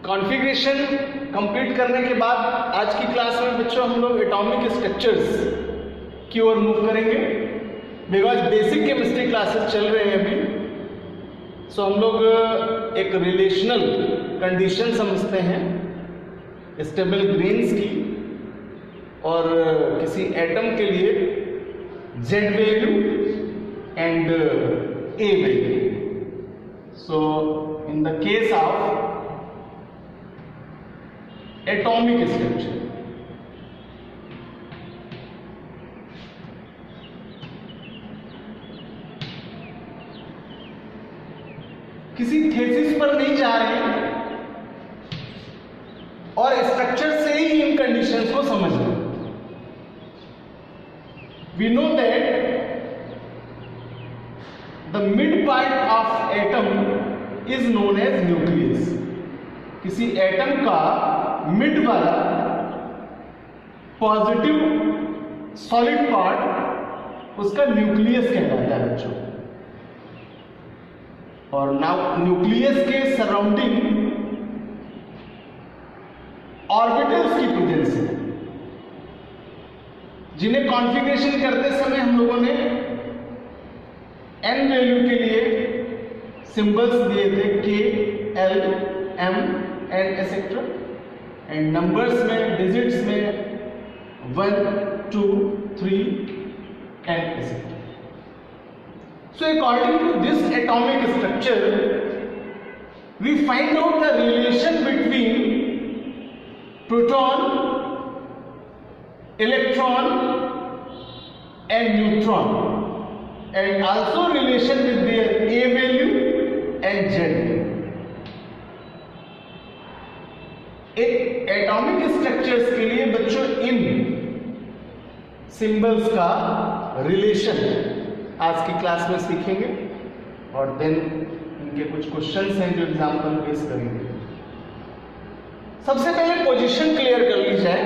Configuration complete करने के बाद आज की क्लास में बच्चों हम लोग एटॉमिक स्ट्रक्चर्स की ओर मूव करेंगे, बिकॉज बेसिक केमिस्ट्री क्लासेस चल रहे हैं अभी। सो हम लोग एक रिलेशनल कंडीशन समझते हैं स्टेबल ग्रेन्स की, और किसी एटम के लिए Z value and A value. So in the case of atomic structure, किसी थीसिस पर नहीं जा रहे हैं और स्ट्रक्चर से ही इन कंडीशंस को समझ रहे हैं। We know that the mid part of atom is known as nucleus. किसी एटम का मिड वाला पॉजिटिव सॉलिड पार्ट उसका न्यूक्लियस कहलाता है बच्चों। और नाउ न्यूक्लियस के सराउंडिंग ऑर्बिटल्स की प्रेजेंस है, जिन्हें कॉन्फ़िगरेशन करते समय हम लोगों ने n वैल्यू के लिए सिंबल्स दिए थे K, L, M and etcetera, and numbers में डिजिट्स में 1, 2, 3 and etcetera. So according to this atomic structure we find out the relation between proton, electron and neutron, and also relation with their A value and Z value. एक atomic structures के लिए बच्चों इन symbols का relation आज की class में सीखेंगे, और देन इनके कुछ क्वेश्चंस हैं जो एग्जाम्पल बेस करेंगे। सबसे पहले पोजीशन क्लियर कर ली जाए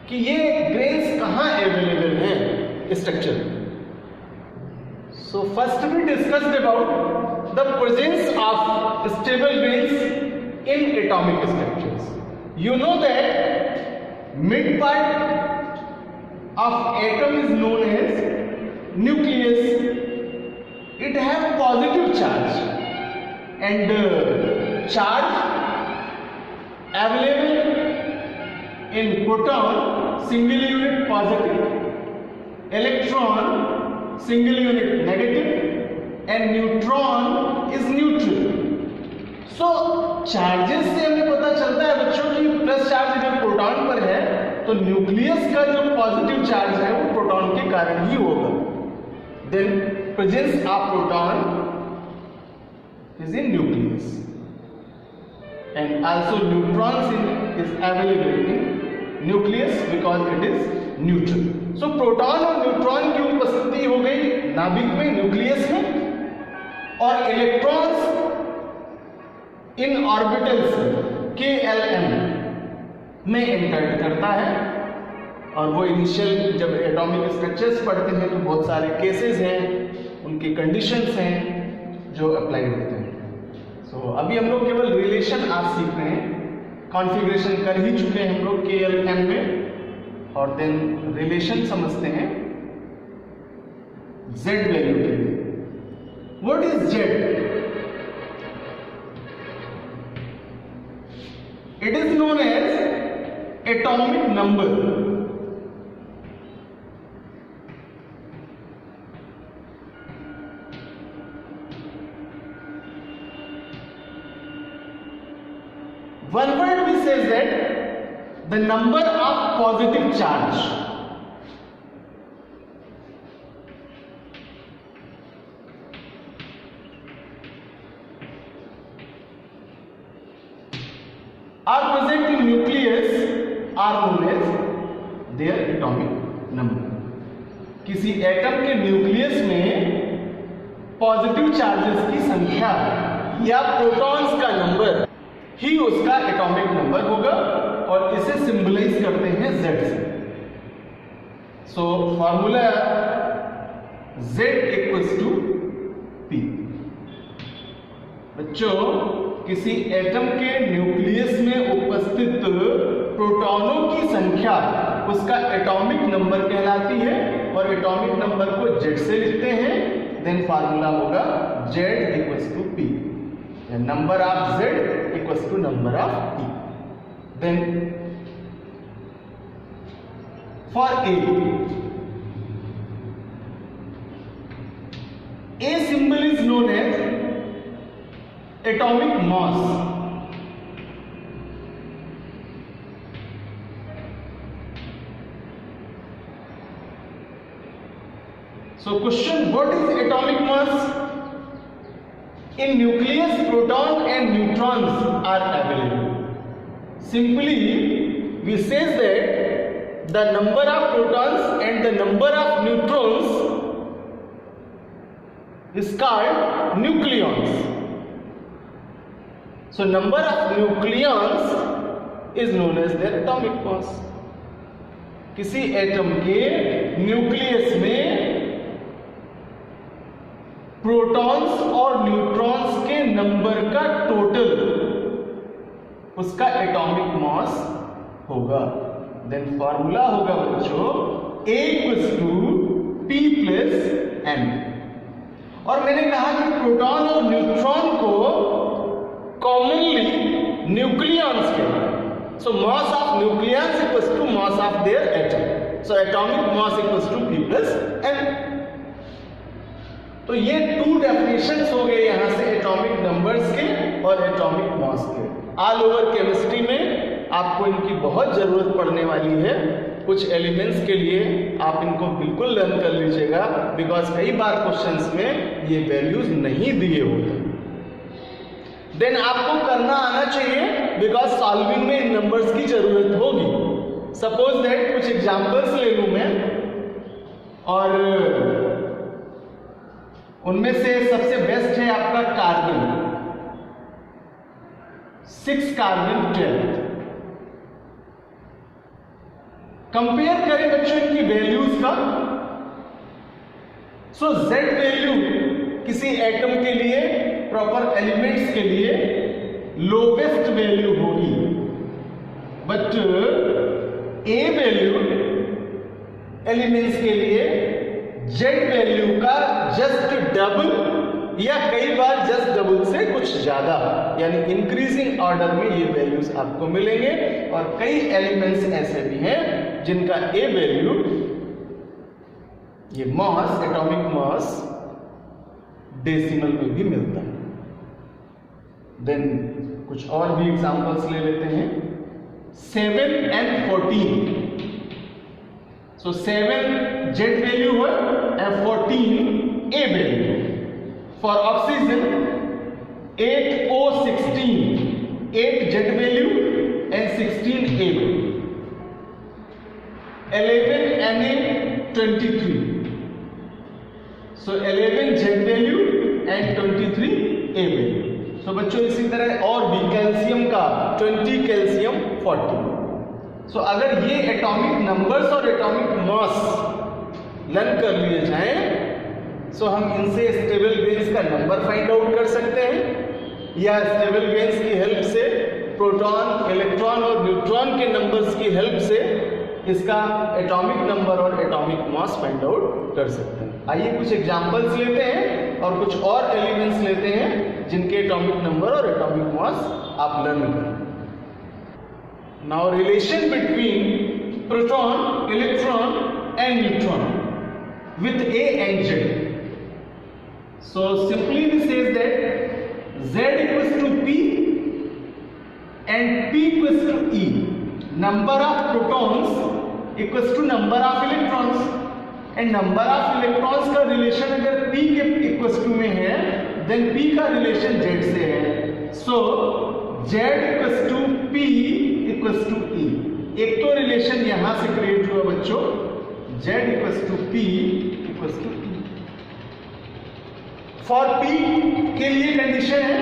कि ये ग्रेन्स कहाँ अवेलेबल हैं structure. So first we discussed about the presence of stable grains in atomic structures. You know that mid part of atom is known as nucleus. It have positive charge and charge available in proton single unit positive, electron single unit negative, and neutron is neutral. So charges से हमें पता चलता है बच्चों कि plus charge अगर proton पर है तो न्यूक्लियस का जो पॉजिटिव चार्ज है वो प्रोटॉन के कारण ही होगा। Then presence of proton is in nucleus, and also neutrons is available in nucleus because it is neutral. So proton और न्यूट्रॉन की उपस्थिति हो गई नाभिक में, न्यूक्लियस में, और electrons in orbitals K, L, M में एंटर करता है। और वो इनिशियल जब एटॉमिक स्ट्रक्चर्स पढ़ते हैं तो बहुत सारे केसेस हैं, उनके कंडीशंस हैं जो अप्लाई होते हैं। सो अभी हम लोग केवल रिलेशन आज सीख रहे हैं, कॉन्फ़िगरेशन कर ही चुके हैं हम लोग K, L, M में, और देन रिलेशन समझते हैं Z वैल्यू के लिए। What is Z? It is known as atomic number. One word we say that the number of positive charge. Are present in nucleus are known as their atomic number. किसी atom के nucleus में positive charges की संख्या या protons का number ही उसका atomic number होगा, और इसे सिंबलाइज करते हैं Z से। So formula Z equals to P। बच्चों किसी एटम के न्यूक्लियस में उपस्थित प्रोटॉनों की संख्या उसका एटॉमिक नंबर कहलाती है, और एटॉमिक नंबर को Z से लिखते हैं। देन फार्मूला होगा Z equals to P, number of Z equals to number of P। Then for A symbol is known as atomic mass. So question, what is atomic mass? In nucleus, proton and neutrons are available. Simply we say that the number of protons and the number of neutrons is called nucleons. So number of nucleons is known as their atomic mass. किसी atom के nucleus में protons और neutrons के number का total उसका atomic mass होगा। Then formula होगा बच्चों A equals to P plus N। और मैंने कहा कि प्रोटॉन और न्यूट्रॉन को कॉमनली न्यूक्लियॉन्स कहते हैं। So mass of nucleons equals to mass of their atom. So atomic mass equals to P plus N। तो ये टू डेफिनेशंस हो गए यहां से एटॉमिक नंबर्स के और एटॉमिक मास के। ऑल ओवर केमिस्ट्री में आपको इनकी बहुत जरूरत पड़ने वाली है। कुछ एलिमेंट्स के लिए आप इनको बिल्कुल लर्न कर लीजिएगा, बिकॉज कई बार क्वेश्चंस में ये वैल्यूज नहीं दिए होते। देन आपको करना आना चाहिए, बिकॉज सॉल्विंग में इन नंबर्स की जरूरत होगी। सपोज दैट कुछ एग्जांपल्स ले लूं मैं, और उनमें से सबसे बेस्ट है आपका कार्बन, 6 कार्बन 12। कंपेयर करें बच्चों इनकी वैल्यूज का। सो Z वैल्यू किसी एटम के लिए, प्रॉपर एलिमेंट्स के लिए लोवेस्ट वैल्यू होगी, बट A वैल्यू एलिमेंट्स के लिए Z वैल्यू का जस्ट डबल या कई बार जस्ट डबल से कुछ ज्यादा, यानी इंक्रीजिंग ऑर्डर में ये वैल्यूज आपको मिलेंगे। और कई एलिमेंट्स ऐसे भी हैं जिनका A वैल्यू, ये मास, एटॉमिक मास डेसिमल में भी मिलता है। देन कुछ और भी एग्जांपल्स ले लेते हैं। 7 and 14। सो 7 Z वैल्यू है and 14 A value. For oxygen 8O16, 8 Z value and 16 A value. 11 Na23. So 11 Z value and 23 A value. So बच्चों इसी तरह और भी कैल्शियम का 20 कैल्शियम 40। So अगर ये एटॉमिक नंबर्स और एटॉमिक मास लर्न कर लिए जाएं, सो हम इनसे स्टेबल वेन्स का नंबर फाइंड आउट कर सकते हैं, या स्टेबल वेन्स की हेल्प से प्रोटॉन, इलेक्ट्रॉन और न्यूट्रॉन के नंबर्स की हेल्प से इसका एटॉमिक नंबर और एटॉमिक मास फाइंड आउट कर सकते हैं। आइए कुछ एग्जांपल्स लेते हैं और कुछ और एलिमेंट्स लेते हैं जिनके एटॉमिक नंबर और एटॉमिक मास आप लर्न करें। Now relation between proton, electron and neutron with A and Z. So simply we say that Z equals to P and P equals to E. Number of protons equals to number of electrons, and number of electrons का relation अगर P के equals to में है, then P का relation Z से है। So Z equals to P equals to E। एक तो रिलेशन यहां से क्रिएट हुआ बच्चों, Z equals to P equals to E। For P के लिए कंडीशन है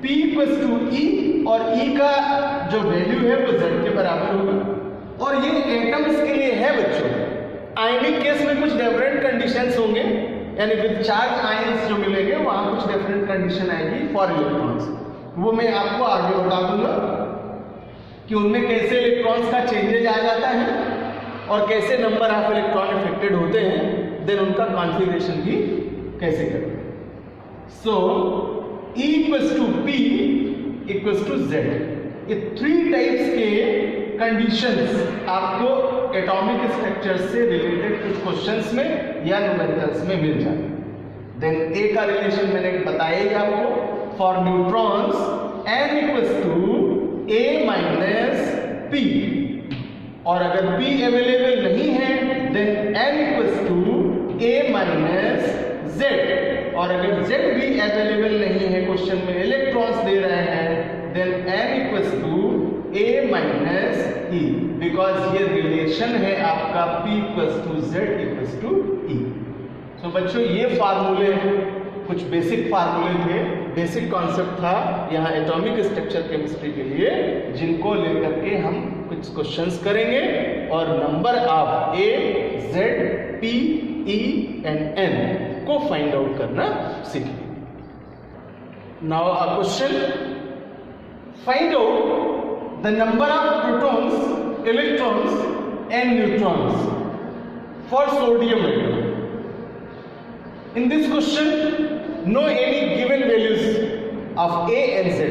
P equals to E, और E का जो वैल्यू है वो Z के बराबर होगा। और ये एटम्स के लिए है बच्चों। आयनिक केस में कुछ डिफरेंट कंडीशंस होंगे, यानी विद चार्ज आयंस जो मिलेंगे वहां कुछ डिफरेंट कंडीशन आएगी फॉर इलेक्ट्रॉन्स। वो मैं आपको आगे बता दूंगा कि उनमें कैसे इलेक्ट्रॉन्स का चेंजेज आ जाता है और कैसे नंबर ऑफ इलेक्ट्रॉन इफेक्टेड होते हैं, देन उनका कॉन्फ़िगरेशन भी कैसे करें। So E equals to P equals to Z, ये 3 टाइप्स के कंडीशंस आपको एटॉमिक स्ट्रक्चर से रिलेटेड कुछ क्वेश्चंस में या न्यूमेरिकल्स में मिल जाए। देन ए का रिलेशन मैंने बताया ही आपको, for neutrons n equals to a minus p, और अगर p अवेलेबल नहीं है then n equals to a minus z, और अगर z भी अवेलेबल नहीं है, क्वेश्चन में इलेक्ट्रॉन्स दे रहे हैं, then n equals to a minus e, because ये रिलेशन है आपका p equals to z equals to e। तो बच्चों ये फार्मूले कुछ बेसिक फार्मूले थे, बेसिक कॉन्सेप्ट था यहाँ एटॉमिक स्ट्रक्चर केमिस्ट्री के लिए, जिनको लेकर के हम कुछ क्वेश्चंस करेंगे और number of a, z, p, e and n को फाइंड आउट करना सीखेंगे। Now a question, find out the number of protons, electrons and neutrons for sodium atom. In this question, know any given values of A and Z.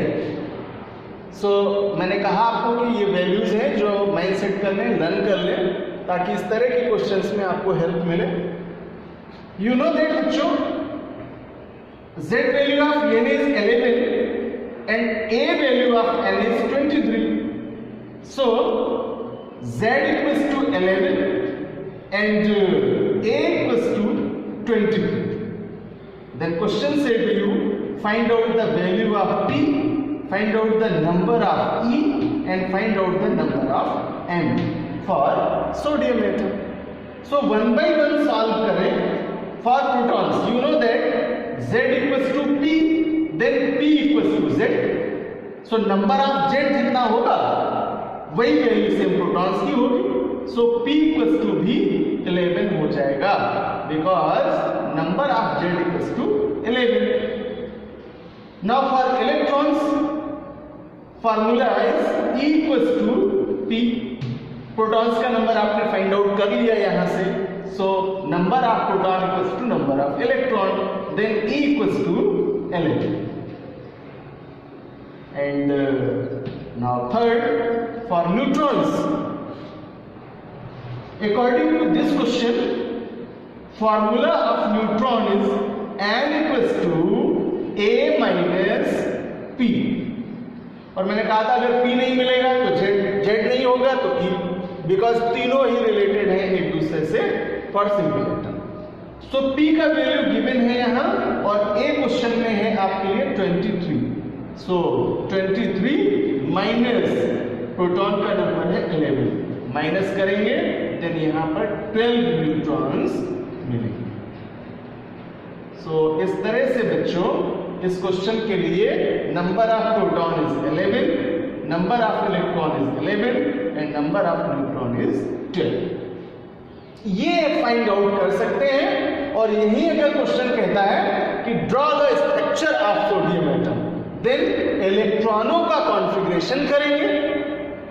So मैंने कहा आपको कि ये values हैं जो माइंड सेट कर लें, लर्न कर लें, ताकि इस तरह के क्वेश्चंस में आपको हेल्प मिले। You know that बच्चों, Z value of N is 11 and A value of N is 23. So Z equals to 11 and A equals to 23. Then question say to you, find out the value of P, find out the number of E and find out the number of M for sodium atom. So one by one solve करें for protons. You know that Z equals to P, then P equals to Z. So number of Z जितना होगा वही value same protons की होगी। So P equals to भी 11 हो जाएगा, because number of Z equals to 11. Now for electrons, formula is E equals to P. Protons का number आपने फाइंड आउट कर लिया यहाँ से, so number of proton equals to number of electron, then E equals to 11. And now third, for neutrons, according to this question, formula of neutron is n equals to a minus p, और मैंने कहा था अगर p नहीं मिलेगा तो z नहीं होगा तो e, बिकॉज तीनों ही रिलेटेड हैं एक दूसरे से for simple atom. So p का वैल्यू गिवन है यहाँ और a क्वेश्चन में है आपके लिए 23। सो 23 माइनस प्रोटॉन का नंबर है 11, माइनस करेंगे देन यहाँ पर 12 न्यूट्रॉन्स मिलेंगे। सो इस तरह से बच्चों इस क्वेश्चन के लिए number of proton is 11, number of electron is 11 and number of neutron is 12। ये फाइंड आउट कर सकते हैं, और यही अगर क्वेश्चन कहता है कि draw the structure of sodium atom, then इलेक्ट्रॉनों का कॉन्फ़िगरेशन करेंगे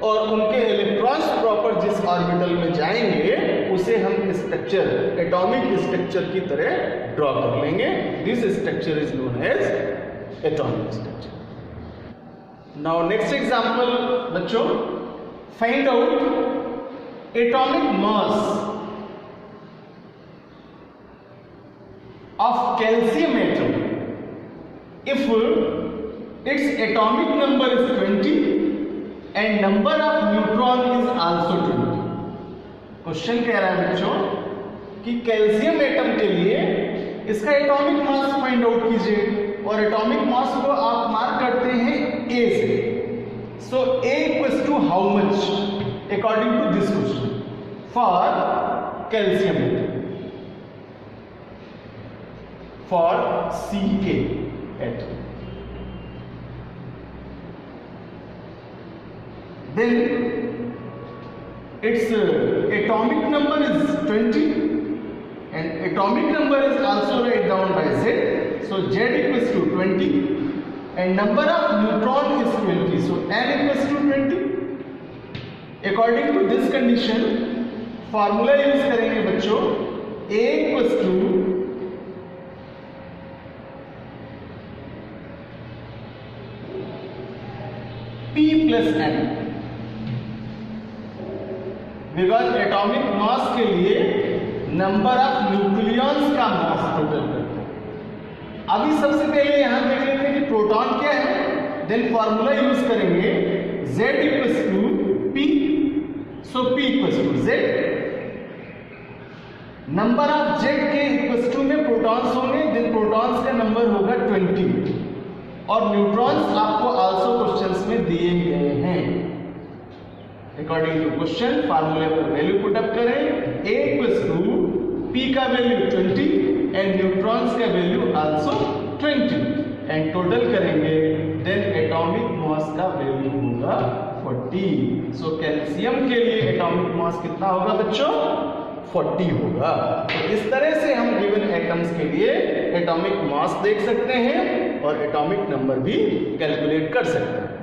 और उनके इलेक्ट्रॉन्स प्रॉपर जिस ऑर्बिटल में जाएंगे उसे हम स्ट्रक्चर, एटॉमिक स्ट्रक्चर की तरह ड्रॉ कर लेंगे। This structure is known as atomic structure. Now next example बच्चों, find out atomic mass of calcium atom if its atomic number is 20 and number of neutron is also 20। Question कह रहा है बच्चों कि कैल्शियम एटम के लिए इसका atomic mass find out कीजिए, और एटॉमिक मास को आप मार्क करते हैं A से। So A equals to how much according to this question for calcium atom, for Ca atom, then its atomic number is 20 and atomic number is also write down by Z, so Z equals to 20 and number of neutron is 20, so n equals to 20. According to this condition formula use करेंगे बच्चों, a equals to p plus n, because atomic mass के लिए number of nucleons का mass total करते हैं। अभी सबसे पहले यहां देख लेते हैं कि प्रोटॉन क्या है, देन फॉर्मूला यूज करेंगे z equals to p, so p equals to z, number of z के इक्वल्स टू में प्रोटॉन्स होंगे, देन प्रोटॉन्स का नंबर होगा 20 और न्यूट्रॉन्स आपको आल्सो क्वेश्चंस में दिए गए हैं। अकॉर्डिंग टू क्वेश्चन फार्मूले पर वैल्यू पुट अप करें, a इक्वल्स टू p का वैल्यू 20 एंड न्यूट्रॉन्स का वैल्यू आल्सो 20 एंड टोटल करेंगे, देन एटॉमिक मास का वैल्यू होगा 40। सो कैल्शियम के लिए एटॉमिक मास कितना होगा बच्चों, 40 होगा। तो इस तरह से हम गिवन एटम्स के लिए एटॉमिक मास देख सकते हैं और एटॉमिक नंबर भी कैलकुलेट कर सकते हैं।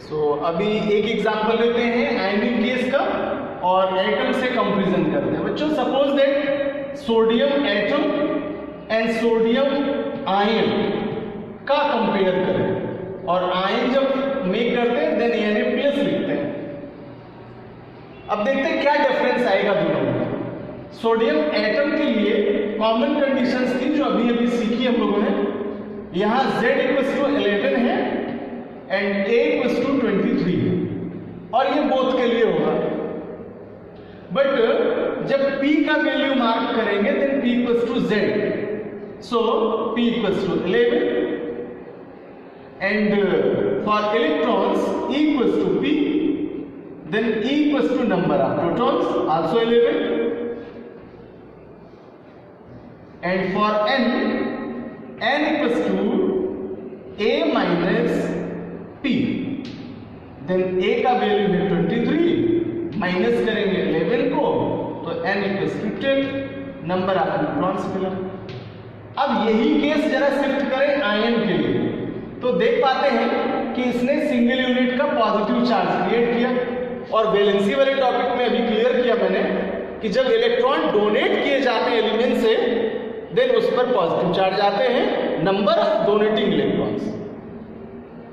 सो अभी एक एग्जांपल लेते हैं आयनिक केस का और एटम से कंपैरिजन करते हैं। बच्चों suppose that sodium atom and sodium ion का कंपेयर करें और आयन जब मेक करते हैं देन Na+ लिखते हैं। अब देखते हैं क्या डिफरेंस आएगा दोनों में। सोडियम एटम के लिए कॉमन कंडीशंस थी जो अभी अभी सीखी हम लोगों ने, यहां Z इक्वल्स टू 11 है एंड A इक्वल्स टू 23 है और ये बोथ के लिए होगा। बट जब P का वैल्यू मार्क करेंगे then P equals to Z, so P equals to 11 and for electrons E equals to P, then E equals to number of protons also 11 and for n equals to A minus P, then A का value है 23 minus करेंगे 11 को तो n equals to 12 number of neutrons मिला। अब यही case जरा shift करें आयन के लिए तो देख पाते हैं कि इसने सिंगल यूनिट का पॉजिटिव चार्ज क्रिएट किया और वैलेंसी वाले टॉपिक में अभी क्लियर किया मैंने कि जब इलेक्ट्रॉन डोनेट किए जाते हैं एलिमेंट से देन उस पर पॉजिटिव चार्ज आते हैं, नंबर ऑफ डोनेटिंग इलेक्ट्रॉन्स।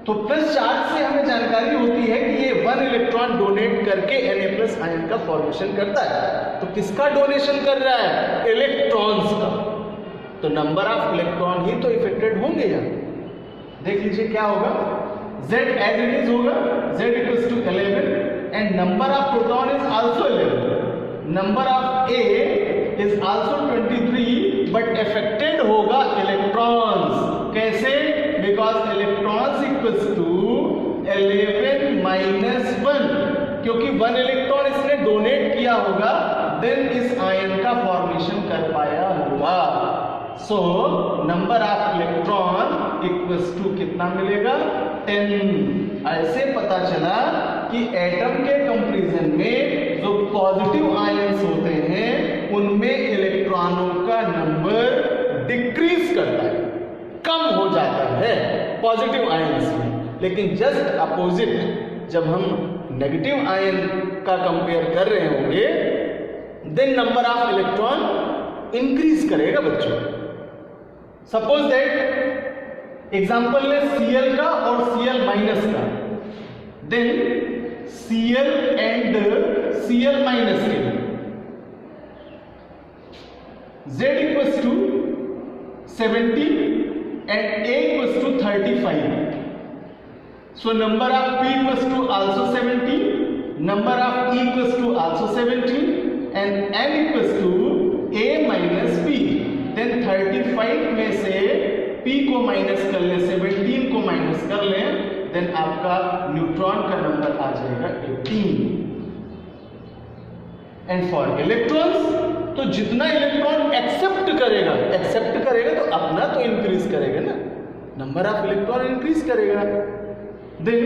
तो प्लस चार्ज से हमें जानकारी होती है कि ये 1 इलेक्ट्रॉन डोनेट करके Na+ आयन का फॉर्मेशन करता है। तो किसका डोनेशन कर रहा है, इलेक्ट्रॉन्स का, तो नंबर ऑफ इलेक्ट्रॉन ही तो इफेक्टेड होंगे यहाँ। देख लीजिए क्या होगा, Z एज इट इज होगा, Z equals to 11 and number of proton is also 11, number of A is also 23 but affected होगा electrons, कैसे, because electrons equals to 11 minus 1, क्योंकि 1 इलेक्ट्रॉन इसने डोनेट किया होगा देन इस आयन का फॉर्मेशन कर पाया होगा। So number of electron equals to कितना मिलेगा, 10। ऐसे पता चला कि एटम के कंपैरिजन में जो पॉजिटिव आयंस होते हैं उनमें इलेक्ट्रॉनों का नंबर डिक्रीज करता है, कम हो जाता है पॉजिटिव आयंस में, लेकिन जस्ट अपोजिट जब हम नेगेटिव आयन का कंपेयर कर रहे होंगे then number of electron increase करेगा बच्चों। सपोज दैट एग्जांपल ले Cl का और Cl माइनस का, then Cl and Cl minus के Z equals to 70 and A equals to 35, so number of P equals to also 70, number of E equals to also 70 and N equals to A minus P, then 35 में से P को minus कर ले, 17 को minus कर ले, then आपका neutron का नंबर आ जाएगा 18। एंड फॉर इलेक्ट्रॉन्स तो जितना इलेक्ट्रॉन एक्सेप्ट करेगा तो अपना तो इंक्रीज करेगा ना, नंबर ऑफ इलेक्ट्रॉन इंक्रीज करेगा। देन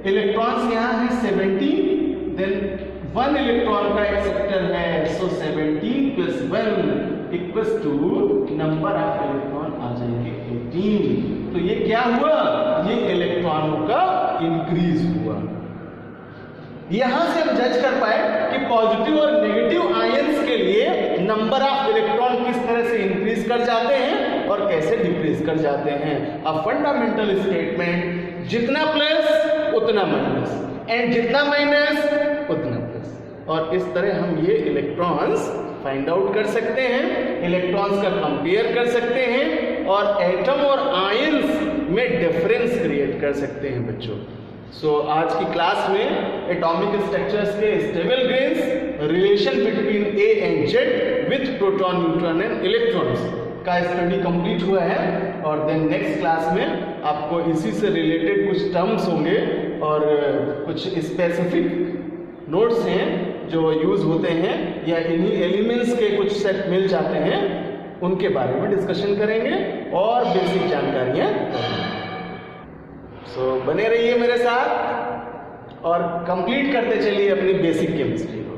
इलेक्ट्रॉन्स यहाँ है 70, देन 1 इलेक्ट्रॉन का एक्सेप्टर है, so 17 + 1 equals to number of electron जाएंगे 18। तो ये क्या हुआ, ये इलेक्ट्रॉनों का इंक्रीज हुआ। यहां से हम जज कर पाए कि पॉजिटिव और नेगेटिव आयंस के लिए नंबर ऑफ इलेक्ट्रॉन किस तरह से इंक्रीज कर जाते हैं और कैसे डिक्रीज कर जाते हैं। अ फंडामेंटल स्टेटमेंट, जितना प्लस उतना माइनस, एंड जितना माइनस उतना प्लस, और इस तरह हम ये इलेक्ट्रॉन्स फाइंड आउट कर सकते हैं, इलेक्ट्रॉन्स का कंपेयर कर सकते हैं और एटम और आयंस में डिफरेंस क्रिएट कर सकते हैं बच्चों। आज की क्लास में एटॉमिक स्ट्रक्चर्स के stable grains, relation between A and Z with proton, neutron and electrons का स्टडी कंप्लीट हुआ है। और देन नेक्स्ट क्लास में आपको इसी से रिलेटेड कुछ टर्म्स होंगे और कुछ स्पेसिफिक नोट्स हैं जो यूज होते हैं या इन्हीं एलिमेंट्स के कुछ सेट मिल जाते हैं, उनके बारे में डिस्कशन करेंगे और बेसिक जानकारियां करेंगे। बने रहिए मेरे साथ और कंप्लीट करते चलिए अपनी बेसिक केमिस्ट्री को।